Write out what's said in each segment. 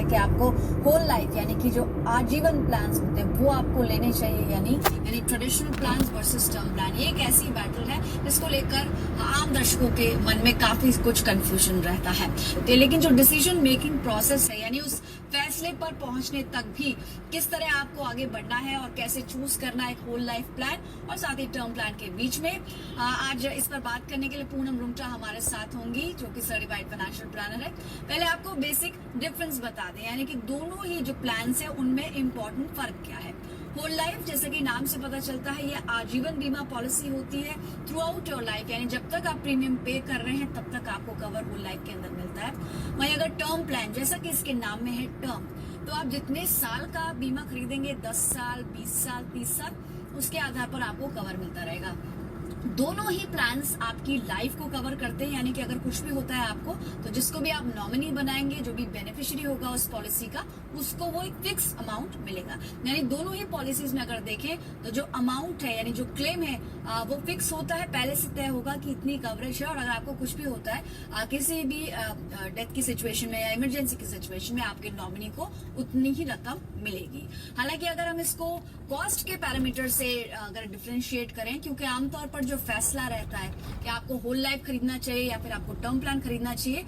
कि आपको whole life यानी कि जो आजीवन प्लान्स होते हैं वो आपको लेने चाहिए, यानी traditional plans versus term plan. ये एक ऐसी बैटल है जिसको लेकर आम दर्शकों के मन में काफी कुछ कंफ्यूजन रहता है। तो लेकिन जो डिसीजन मेकिंग प्रोसेस है, यानी उस फैसले पर पहुंचने तक भी किस तरह आपको आगे बढ़ना है और कैसे चूज करना है होल लाइफ प्लान और साथ ही टर्म प्लान के बीच में, आज इस पर बात करने के लिए पूनम रुंगटा हमारे साथ होंगी जो कि सर्टिफाइड फाइनेंशियल प्लानर है। पहले आपको बेसिक डिफरेंस बता दें, यानी कि दोनों ही जो प्लान है उनमें इंपॉर्टेंट फर्क क्या है। होल लाइफ जैसे कि नाम से पता चलता है ये आजीवन बीमा पॉलिसी होती है थ्रू आउट योर लाइफ, यानी जब तक आप प्रीमियम पे कर रहे हैं तब तक आपको कवर होल लाइफ के अंदर मिलता है। वहीं अगर टर्म प्लान, जैसा कि इसके नाम में है टर्म, तो आप जितने साल का बीमा खरीदेंगे 10 साल 20 साल 30 साल, उसके आधार पर आपको कवर मिलता रहेगा। दोनों ही प्लान्स आपकी लाइफ को कवर करते हैं, यानी कि अगर कुछ भी होता है आपको तो जिसको भी आप नॉमिनी बनाएंगे, जो भी बेनिफिशियरी होगा उस पॉलिसी का, उसको वो एक फिक्स अमाउंट मिलेगा। यानी दोनों ही पॉलिसीज में अगर देखें तो जो अमाउंट है यानी जो क्लेम है वो फिक्स होता है, पहले से तय होगा कि इतनी कवरेज है और अगर आपको कुछ भी होता है किसी भी डेथ की सिचुएशन में या इमरजेंसी की सिचुएशन में आपके नॉमिनी को उतनी ही रकम मिलेगी। हालांकि अगर हम इसको कॉस्ट के पैरामीटर से अगर डिफ्रेंशिएट करें, क्योंकि आमतौर पर जो फैसला रहता है कि आपको होल लाइफ खरीदना चाहिए या फिर आपको टर्म प्लान खरीदना चाहिए,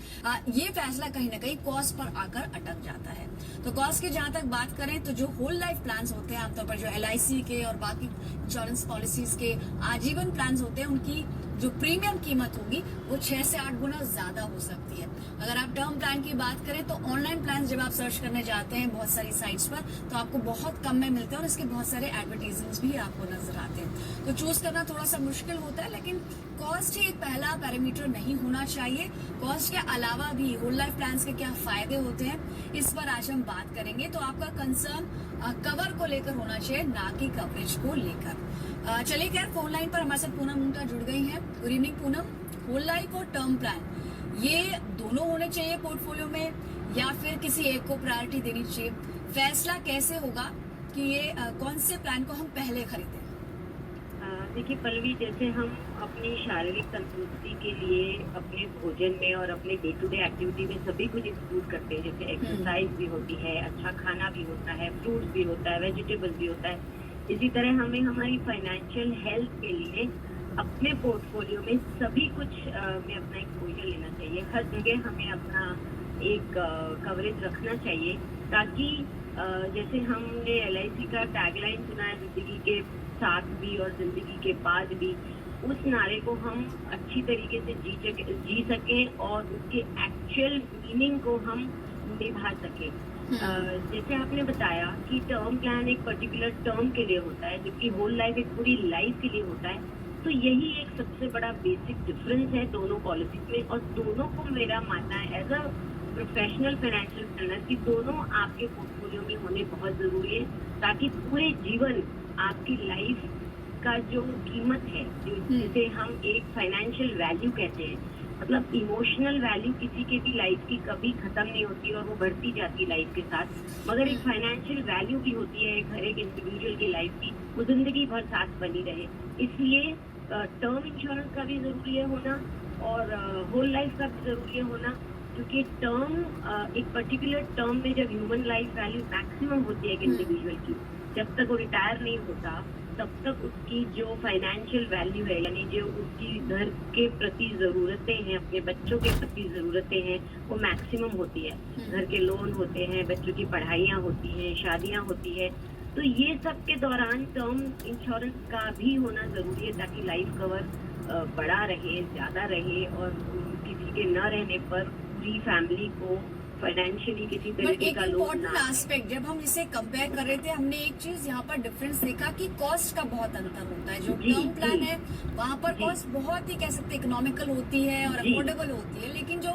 ये फैसला कहीं ना कहीं कॉस्ट पर आकर अटक जाता है। तो कॉस्ट की जहां तक बात करें तो जो होल लाइफ प्लान्स होते हैं आमतौर पर जो LIC के और बाकी इंश्योरेंस पॉलिसीज के आजीवन प्लान्स होते हैं, उनकी जो प्रीमियम कीमत होगी वो 6 से 8 गुना ज्यादा हो सकती है। अगर आप टर्म प्लान की बात करें तो ऑनलाइन प्लान जब आप सर्च करने जाते हैं बहुत सारी साइट्स पर तो आपको बहुत कम में मिलते हैं और इसके बहुत सारे एडवर्टाइजमेंट्स भी आपको नजर आते हैं। तो चूज करना थोड़ा सा मुश्किल होता है, लेकिन कॉस्ट ही एक पहला पैरामीटर नहीं होना चाहिए। कॉस्ट के अलावा भी होल लाइफ प्लान्स के क्या फायदे होते हैं इस पर आज हम बात करेंगे। तो आपका कंसर्न कवर को लेकर होना चाहिए, ना कि कवरेज को लेकर। चलिए खैर, फोन लाइन पर हमारे साथ पूनम मुंगटा जुड़ गई हैं। Good evening Poonam. Whole life और टर्म प्लान ये दोनों होने चाहिए पोर्टफोलियो में या फिर किसी एक को प्रायोरिटी देनी चाहिए? फैसला कैसे होगा कि ये कौन से प्लान को हम पहले खरीदें? देखिए पल्लवी, जैसे हम अपनी शारीरिक तंदुरुस्ती के लिए अपने भोजन में और अपने डे टू डे एक्टिविटी में सभी कुछ इंक्लूड करते हैं, जैसे एक्सरसाइज भी होती है, अच्छा खाना भी होता है, फ्रूट्स भी होता है, वेजिटेबल्स भी होता है, इसी तरह हमें हमारी फाइनेंशियल हेल्थ के लिए अपने पोर्टफोलियो में सभी कुछ में अपना एक्सपोजर लेना चाहिए। हर जगह हमें अपना एक कवरेज रखना चाहिए ताकि जैसे हमने LIC का टैगलाइन सुना है, जिंदगी के साथ भी और जिंदगी के बाद भी, उस नारे को हम अच्छी तरीके से जी सकें और उसके एक्चुअल मीनिंग को हम निभा सकें। जैसे आपने बताया कि टर्म प्लान एक पर्टिकुलर टर्म के लिए होता है जबकि होल लाइफ एक पूरी लाइफ के लिए होता है, तो यही एक सबसे बड़ा बेसिक डिफरेंस है दोनों पॉलिसीज में। और दोनों को मेरा मानना है as a professional financial planner कि दोनों आपके पोर्टफोलियो में होने बहुत जरूरी है ताकि पूरे जीवन आपकी लाइफ का जो कीमत है, जिसे हम एक फाइनेंशियल वैल्यू कहते हैं, मतलब इमोशनल वैल्यू किसी के भी लाइफ की कभी खत्म नहीं होती और वो बढ़ती जाती लाइफ के साथ, मगर एक फाइनेंशियल वैल्यू भी होती है हर एक इंडिविजुअल की लाइफ की, वो जिंदगी भर साथ बनी रहे। इसलिए टर्म इंश्योरेंस का भी जरूरी है होना और होल लाइफ का भी जरूरी है होना, क्योंकि टर्म एक पर्टिकुलर टर्म में जब ह्यूमन लाइफ वैल्यू मैक्सिमम होती है एक इंडिविजुअल की, जब तक वो रिटायर नहीं होता तब तक उसकी जो फाइनेंशियल वैल्यू है, यानी जो उसकी घर के प्रति जरूरतें हैं, अपने बच्चों के प्रति जरूरतें हैं, वो मैक्सिमम होती है। घर के लोन होते हैं, बच्चों की पढ़ाइयाँ होती हैं, शादियाँ होती है, तो ये सब के दौरान टर्म इंश्योरेंस का भी होना जरूरी है ताकि लाइफ कवर बड़ा रहे, ज्यादा रहे और किसी के न रहने पर पूरी फैमिली को फाइनेंशियली किसी तरीके का लोन ना। एस्पेक्ट जब हम इसे कंपेयर कर रहे थे, हमने एक चीज यहाँ पर डिफरेंस देखा कि कॉस्ट का बहुत अंतर होता है। जो टर्म प्लान है वहाँ पर कॉस्ट बहुत ही कह सकते इकोनॉमिकल होती है और अफोर्डेबल होती है, लेकिन जो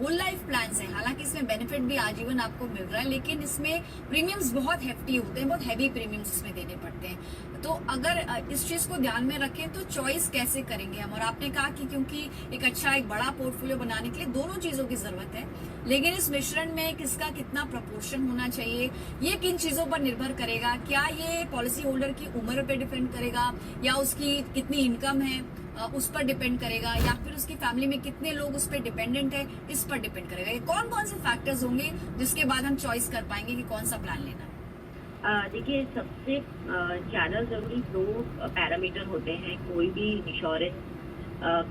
होल लाइफ प्लान है, हालांकि इसमें बेनिफिट भी आजीवन आपको मिल रहा है, लेकिन इसमें प्रीमियम्स बहुत हेफ्टी होते हैं, बहुत हैवी प्रीमियम्स इसमें देने पड़ते हैं। तो अगर इस चीज को ध्यान में रखें तो चॉइस कैसे करेंगे हम? और आपने कहा कि क्योंकि एक अच्छा एक बड़ा पोर्टफोलियो बनाने के लिए दोनों चीजों की जरूरत है, लेकिन इस मिश्रण में किसका कितना प्रपोर्शन होना चाहिए, ये किन चीजों पर निर्भर करेगा? क्या ये पॉलिसी होल्डर की उम्र पे डिपेंड करेगा या उसकी कितनी इनकम है, उस पर डिपेंड करेगा, या फिर उसकी फैमिली में कितने लोग उस पर डिपेंडेंट है इस पर डिपेंड करेगा? ये कौन कौन से फैक्टर्स होंगे जिसके बाद हम चॉइस कर पाएंगे कि कौन सा प्लान लेना है? देखिए, सबसे ज़्यादा ज़रूरी 2 पैरामीटर होते हैं कोई भी इंश्योरेंस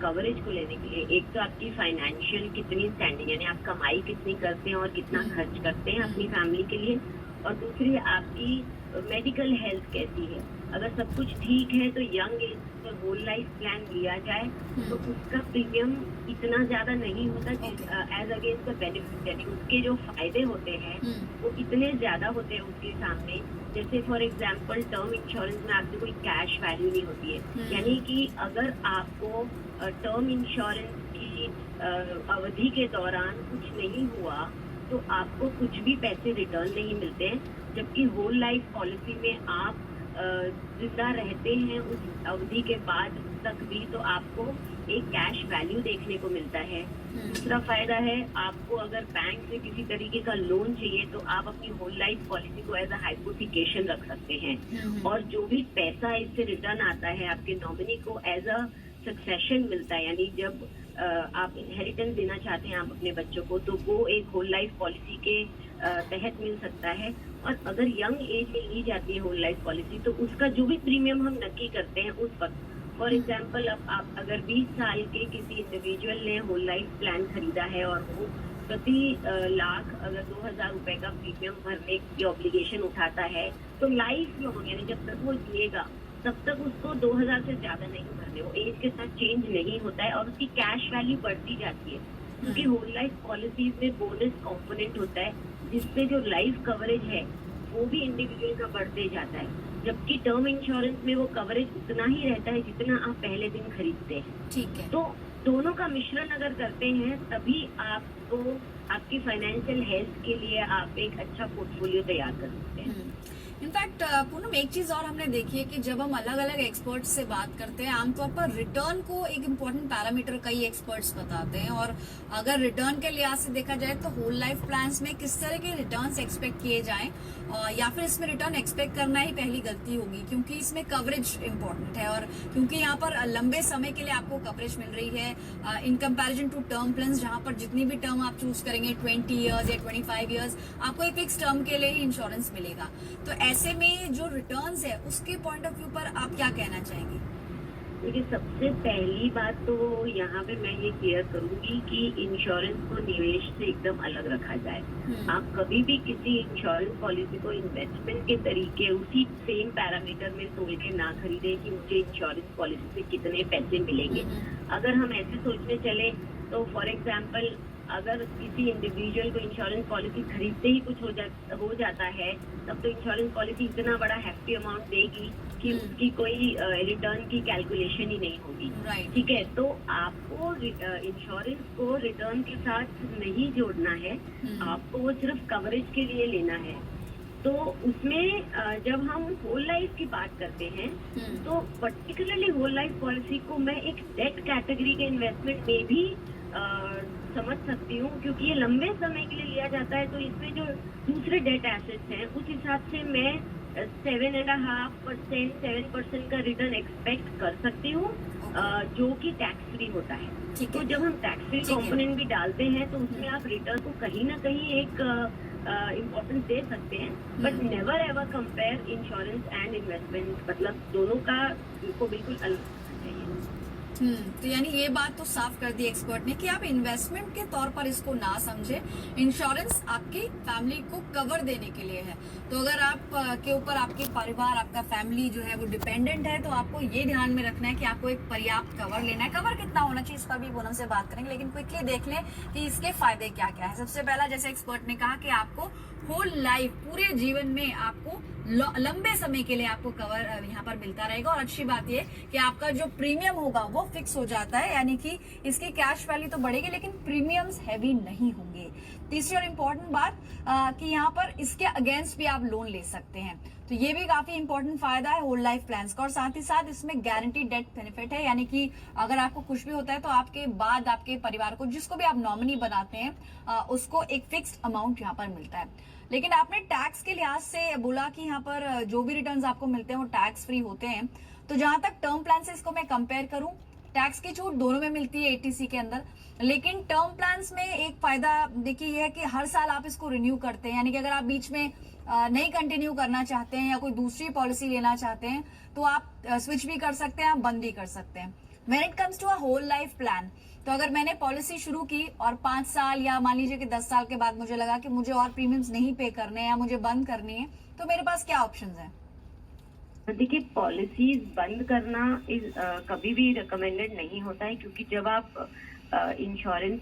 कवरेज को लेने के लिए। एक तो आपकी फाइनेंशियल कितनी स्टैंडिंग, यानी आप कमाई कितनी करते हैं और कितना खर्च करते हैं अपनी फैमिली के लिए, और दूसरी आपकी मेडिकल हेल्थ कैसी है। अगर सब कुछ ठीक है तो यंग एज पर होल लाइफ प्लान लिया जाए तो उसका प्रीमियम इतना ज्यादा नहीं होता एज अगेंस्ट द बेनिफिट, यानी उसके जो फायदे होते हैं वो इतने ज्यादा होते हैं उसके सामने। जैसे फॉर एग्जांपल टर्म इंश्योरेंस में आपकी कोई कैश वैल्यू नहीं होती है, यानी कि अगर आपको टर्म इंश्योरेंस की अवधि के दौरान कुछ नहीं हुआ तो आपको कुछ भी पैसे रिटर्न नहीं मिलते हैं, जबकि होल लाइफ पॉलिसी में आप जिंदा रहते हैं उस अवधि के बाद तक भी तो आपको एक कैश वैल्यू देखने को मिलता है। दूसरा फायदा है, आपको अगर बैंक से किसी तरीके का लोन चाहिए तो आप अपनी होल लाइफ पॉलिसी को एज अ हाइपोथिकेशन रख सकते हैं, और जो भी पैसा इससे रिटर्न आता है आपके नॉमिनी को एज अ सक्सेशन मिलता है, यानी जब आप इनहेरिटेंस देना चाहते हैं आप अपने बच्चों को तो वो एक होल लाइफ पॉलिसी के तहत मिल सकता है। और अगर यंग एज में ली जाती है होल लाइफ पॉलिसी तो उसका जो भी प्रीमियम हम नक्की करते हैं उस वक्त, फॉर एग्जाम्पल अब आप अगर 20 साल के किसी इंडिविजुअल ने होल लाइफ प्लान खरीदा है और वो प्रति लाख अगर 2,000 रुपए का प्रीमियम भरने की ऑब्लिगेशन उठाता है तो लाइफ लॉन्ग, यानी जब तक वो जिएगा तब तक उसको 2,000 से ज्यादा नहीं भरने, वो एज के साथ चेंज नहीं होता है और उसकी कैश वैल्यू बढ़ती जाती है, क्योंकि होल लाइफ पॉलिसीज में बोनस कंपोनेंट होता है जिससे जो लाइफ कवरेज है वो भी इंडिविजुअल का बढ़ते जाता है, जबकि टर्म इंश्योरेंस में वो कवरेज उतना ही रहता है जितना आप पहले दिन खरीदते हैं। ठीक है। तो दोनों का मिश्रण अगर करते हैं तभी आपको आपकी फाइनेंशियल हेल्थ के लिए आप एक अच्छा पोर्टफोलियो तैयार कर सकते हैं। इनफैक्ट पूनम, एक चीज और हमने देखी है कि जब हम अलग अलग एक्सपर्ट्स से बात करते हैं आमतौर पर रिटर्न को एक इम्पोर्टेंट पैरामीटर कई एक्सपर्ट्स बताते हैं, और अगर रिटर्न के लिहाज से देखा जाए तो होल लाइफ प्लान्स में किस तरह के रिटर्न्स एक्सपेक्ट किए जाएं, या फिर इसमें रिटर्न एक्सपेक्ट करना ही पहली गलती होगी, क्योंकि इसमें कवरेज इंपॉर्टेंट है, और क्योंकि यहाँ पर लंबे समय के लिए आपको कवरेज मिल रही है in comparison to term plans, जहां पर जितनी भी टर्म आप चूज करेंगे 20 ईयर्स या 25 ईयर्स आपको एक फिक्स टर्म के लिए ही इंश्योरेंस मिलेगा। तो ऐसे में जो रिटर्न्स है उसके पॉइंट ऑफ व्यू पर आप क्या कहना चाहेंगे? देखिए, सबसे पहली बात तो यहाँ पे मैं ये क्लियर करूंगी कि इंश्योरेंस को निवेश से एकदम अलग रखा जाए। आप कभी भी किसी इंश्योरेंस पॉलिसी को इन्वेस्टमेंट के तरीके उसी सेम पैरामीटर में सोच के ना खरीदे कि मुझे इंश्योरेंस पॉलिसी से कितने पैसे मिलेंगे। अगर हम ऐसे सोचने चले तो फॉर एग्जाम्पल अगर किसी इंडिविजुअल को इंश्योरेंस पॉलिसी खरीदते ही कुछ हो जाता है तब तो इंश्योरेंस पॉलिसी इतना बड़ा हैफ्टी अमाउंट देगी कि उसकी कोई रिटर्न की कैलकुलेशन ही नहीं होगी। ठीक है, तो आपको इंश्योरेंस को रिटर्न के साथ नहीं जोड़ना है, आपको वो सिर्फ कवरेज के लिए लेना है। तो उसमें जब हम होल लाइफ की बात करते हैं तो पर्टिकुलरली होल लाइफ पॉलिसी को मैं एक डेट कैटेगरी के इन्वेस्टमेंट में भी समझ सकती हूँ, क्योंकि ये लंबे समय के लिए लिया जाता है तो इसमें जो दूसरे डेट एसेट्स हैं उस हिसाब से मैं 7.5%, 7% का रिटर्न एक्सपेक्ट कर सकती हूँ, जो कि टैक्स फ्री होता है। तो जब हम टैक्स फ्री कंपोनेंट भी डालते हैं तो उसमें आप रिटर्न को कहीं ना कहीं एक इम्पोर्टेंस दे सकते हैं, but never ever compare insurance and investment, मतलब दोनों का को बिल्कुल अलग चाहिए। तो यानी ये बात तो साफ कर दी एक्सपर्ट ने कि आप इन्वेस्टमेंट के तौर पर इसको ना समझे, इंश्योरेंस आपकी फैमिली को कवर देने के लिए है। तो अगर आप के ऊपर आपके परिवार, आपका फैमिली जो है वो डिपेंडेंट है तो आपको ये ध्यान में रखना है कि आपको एक पर्याप्त कवर लेना है। कवर कितना होना चाहिए इस पर भी पूनम से बात करेंगे, लेकिन क्विकली देख लें कि इसके फायदे क्या क्या है। सबसे पहला, जैसे एक्सपर्ट ने कहा कि आपको होल लाइफ, पूरे जीवन में आपको लंबे समय के लिए आपको कवर यहाँ पर मिलता रहेगा, और अच्छी बात ये कि आपका जो प्रीमियम होगा वो फिक्स हो जाता है, यानी कि इसकी कैश वैल्यू तो बढ़ेगी लेकिन प्रीमियम्स हैवी नहीं होंगे। तीसरी और इम्पोर्टेंट बात कि यहाँ पर इसके अगेंस्ट भी आप लोन ले सकते हैं, तो ये भी काफी इंपॉर्टेंट फायदा है होल लाइफ प्लान्स का। और साथ ही साथ इसमें गारंटी डेथ बेनिफिट है, यानी कि अगर आपको कुछ भी होता है तो आपके बाद आपके परिवार को, जिसको भी आप नॉमिनी बनाते हैं, उसको एक फिक्स्ड अमाउंट यहाँ पर मिलता है। लेकिन आपने टैक्स के लिहाज से बोला कि यहाँ पर जो भी रिटर्न्स आपको मिलते हैं वो टैक्स फ्री होते हैं, तो जहां तक टर्म प्लान से इसको मैं कंपेयर करूं, टैक्स की छूट दोनों में मिलती है एटीसी के अंदर, लेकिन टर्म प्लान्स में एक फायदा देखिए ये है कि हर साल आप इसको रिन्यू करते हैं, यानी कि अगर आप बीच में नहीं कंटिन्यू करना चाहते हैं या कोई दूसरी पॉलिसी लेना चाहते हैं तो आप स्विच भी कर सकते हैं, आप बंद भी कर सकते हैं। When it comes to a whole life plan, तो अगर मैंने पॉलिसी शुरू की और 5 साल या मान लीजिए कि 10 साल के बाद मुझे लगा कि मुझे और प्रीमियम्स नहीं पे करने हैं या मुझे बंद करनी है, तो मेरे पास क्या ऑप्शंस हैं? देखिए, पॉलिसीज बंद करना कभी भी रिकमेंडेड नहीं होता है, क्योंकि जब आप इंश्योरेंस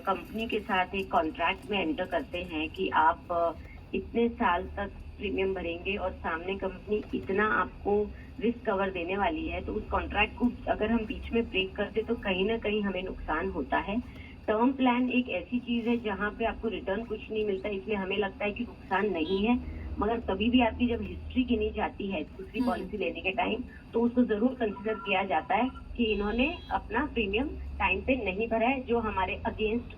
कंपनी के साथ एक कॉन्ट्रैक्ट में एंटर करते हैं कि आप इतने साल तक प्रीमियम भरेंगे और सामने कंपनी इतना आपको रिस्क कवर देने वाली है, तो उस कॉन्ट्रैक्ट को अगर हम बीच में ब्रेक कर दे तो कहीं ना कहीं हमें नुकसान होता है। टर्म प्लान एक ऐसी चीज है जहां पे आपको रिटर्न कुछ नहीं मिलता, इसलिए हमें लगता है कि नुकसान नहीं है, मगर कभी भी आपकी जब हिस्ट्री गिनी जाती है दूसरी पॉलिसी लेने के टाइम, तो उसको जरूर कंसिडर किया जाता है कि इन्होंने अपना प्रीमियम टाइम पे नहीं भरा है, जो हमारे अगेंस्ट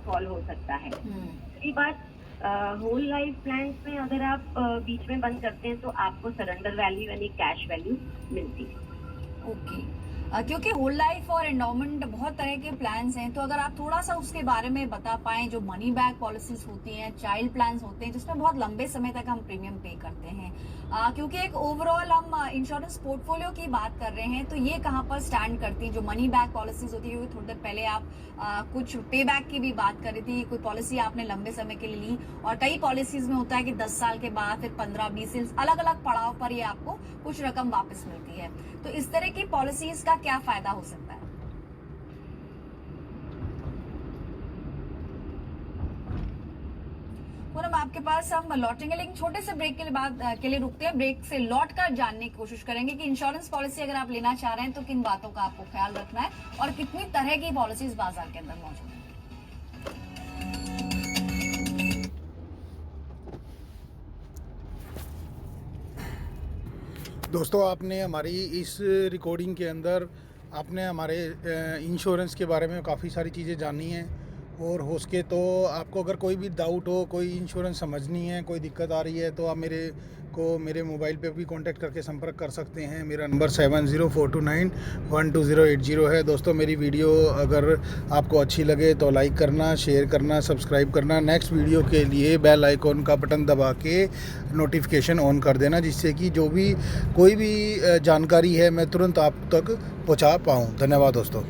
फॉल हो सकता है। दूसरी बात, होल लाइफ प्लान में अगर आप बीच में बंद करते हैं तो आपको सरेंडर वैल्यू यानी कैश वैल्यू मिलती है। ओके, क्योंकि होल लाइफ और एंडोमेंट बहुत तरह के प्लान्स हैं, तो अगर आप थोड़ा सा उसके बारे में बता पाएं, जो मनी बैक पॉलिसीज होती हैं, चाइल्ड प्लान्स होते हैं जिसमें बहुत लंबे समय तक हम प्रीमियम पे करते हैं, क्योंकि एक ओवरऑल हम इंश्योरेंस पोर्टफोलियो की बात कर रहे हैं, तो ये कहाँ पर स्टैंड करती है जो मनी बैक पॉलिसीज होती है? क्योंकि थोड़ी देर पहले आप कुछ पे बैक की भी बात कर रही थी, कोई पॉलिसी आपने लंबे समय के लिए ली और कई पॉलिसीज में होता है कि 10 साल के बाद फिर 15-20 अलग अलग पड़ाव पर ये आपको कुछ रकम वापस मिलती है, तो इस तरह की पॉलिसीज का क्या फायदा हो सकता है? पूनम, आपके पास हम लौटेंगे, लेकिन छोटे से ब्रेक के लिए रुकते हैं। ब्रेक से लौट कर जानने की कोशिश करेंगे कि इंश्योरेंस पॉलिसी अगर आप लेना चाह रहे हैं तो किन बातों का आपको ख्याल रखना है और कितनी तरह की पॉलिसीज बाजार के अंदर मौजूद है। दोस्तों, आपने हमारी इस रिकॉर्डिंग के अंदर आपने हमारे इंश्योरेंस के बारे में काफ़ी सारी चीज़ें जानी हैं, और हो सके तो आपको अगर कोई भी डाउट हो, कोई इंश्योरेंस समझनी है, कोई दिक्कत आ रही है, तो आप मेरे मोबाइल पे भी कांटेक्ट करके संपर्क कर सकते हैं। मेरा नंबर 7042912080 है। दोस्तों, मेरी वीडियो अगर आपको अच्छी लगे तो लाइक करना, शेयर करना, सब्सक्राइब करना। नेक्स्ट वीडियो के लिए बेल आइकॉन का बटन दबा के नोटिफिकेशन ऑन कर देना, जिससे कि जो भी कोई भी जानकारी है मैं तुरंत आप तक पहुंचा पाऊं। धन्यवाद दोस्तों।